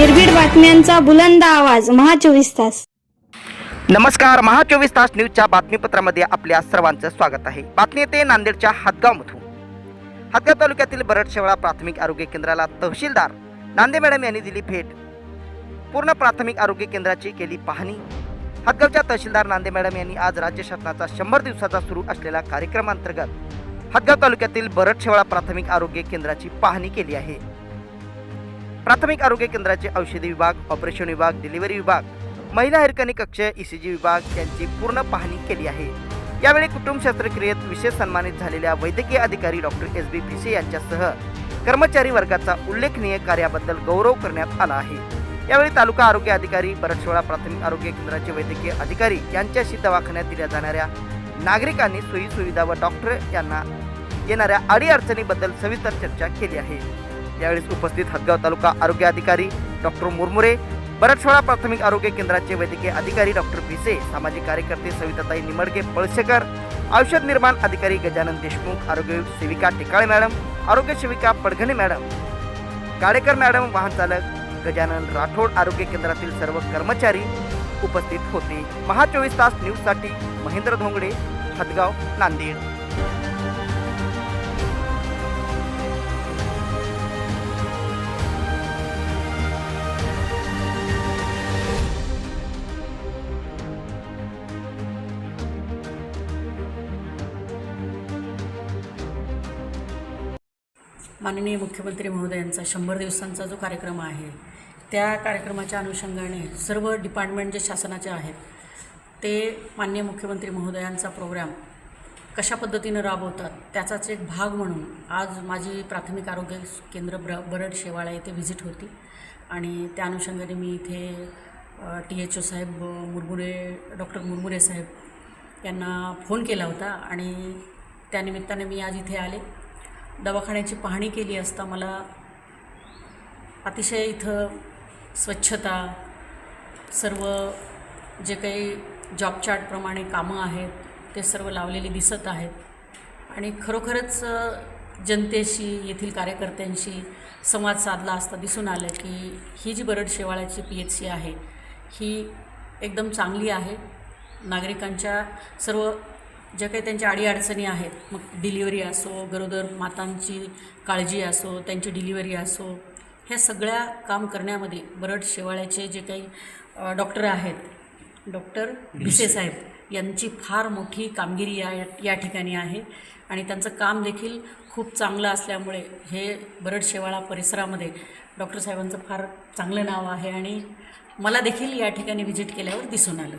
निर्भीड बातम्यांचा बुलंद आवाज महा 24 तास। नमस्कार, महा 24 तास न्यूजच्या बातमीपत्रामध्ये आपल्या सर्वांचं स्वागत आहे। बातमी येते नांदेडच्या हातगावमधून। हातगाव तालुक्यातील बरडशेवाळा प्राथमिक आरोग्य केंद्राला तहसीलदार नांदे मॅडम यांनी दिली भेट। पूर्ण प्राथमिक आरोग्य केंद्राची केली पाहणी। हातगावच्या तहसीलदार नांदे मॅडम यांनी आज राज्य शासनाचा 100 दिवसाचा सुरू असलेल्या कार्यक्रमांतर्गत हातगाव तालुक्यातील बरडशेवाळा प्राथमिक आरोग्य केंद्राची पाहणी केली आहे। प्राथमिक आरोग्य केंद्राचे औषधी विभाग, ऑपरेशन विभाग, डिलिव्हरी विभाग, महिला हिरकणी कक्ष, ECG विभाग यांची पूर्ण पाहणी केली आहे। यावेळी कुटुंब शस्त्रक्रियेत विशेष सन्मानित झालेल्या वैद्यकीय अधिकारी डॉक्टर SB भिसे यांच्यासह कर्मचारी वर्गाचा उल्लेखनीय कार्याबद्दल गौरव करण्यात आला आहे। यावेळी तालुका आरोग्य अधिकारी, बरडशेवाळा प्राथमिक आरोग्य केंद्राचे वैद्यकीय अधिकारी यांच्याशी दवाखान्यात दिल्या जाणाऱ्या नागरिकांनी सोयी सुविधा व डॉक्टर यांना येणाऱ्या अडीअडचणीबद्दल सविस्तर चर्चा केली आहे। यावेळी उपस्थित हातगाव तालुका आरोग्य अधिकारी डॉक्टर मुरमुरे, बरडशेवाळा प्राथमिक आरोग्य केंद्राचे वैद्यकीय अधिकारी डॉक्टर भिसे, सामाजिक कार्यकर्ते सविताताई निमडगे पळसेकर, औषध निर्माण अधिकारी गजानन देशमुख, आरोग्य सेविका टेकाळे मॅडम, आरोग्य सेविका पडघणे मॅडम, गाडेकर मॅडम, वाहन चालक गजानन राठोड, आरोग्य केंद्रातील सर्व कर्मचारी उपस्थित होते। महा 24 तास न्यूजसाठी महेंद्र धोंगडे, हातगाव, नांदेड। माननीय मुख्यमंत्री महोदयांचा 100 दिवसांचा जो कार्यक्रम आहे, त्या कार्यक्रमाच्या अनुषंगाने सर्व डिपार्टमेंट जे शासनाचे आहेत ते माननीय मुख्यमंत्री महोदयांचा प्रोग्राम कशा पद्धतीनं राबवतात त्याचाच एक भाग म्हणून आज माझी प्राथमिक आरोग्य केंद्र बरडशेवाळा येथे व्हिजिट होती आणि त्या अनुषंगाने मी इथे THO साहेब डॉक्टर मुरमुरे साहेब यांना फोन केला होता आणि त्यानिमित्ताने मी आज इथे आले। दवाखान्याची पाहणी केली असता मला अतिशय इथं स्वच्छता, सर्व जे काही जॉब चार्टप्रमाणे कामं आहेत ते सर्व लावलेली दिसत आहेत आणि खरोखरच जनतेशी, येथील कार्यकर्त्यांशी संवाद साधला असता दिसून आलं की ही जी बरडशेवाळ्याची PHC आहे ही एकदम चांगली आहे। नागरिकांच्या सर्व ज्या काही त्यांच्या अडीअडचणी आहेत, मग डिलिव्हरी असो, गरोदर मातांची काळजी असो, त्यांची डिलिव्हरी असो, ह्या सगळ्या काम करण्यामध्ये बरडशेवाळ्याचे जे काही डॉक्टर आहेत, डॉक्टर भिसे साहेब यांची फार मोठी कामगिरी या ठिकाणी आहे आणि त्यांचं काम देखील खूप चांगलं असल्यामुळे हे बरडशेवाळा परिसरामध्ये डॉक्टर साहेबांचं फार चांगलं नाव आहे आणि मला देखील या ठिकाणी व्हिजिट केल्यावर दिसून आलं।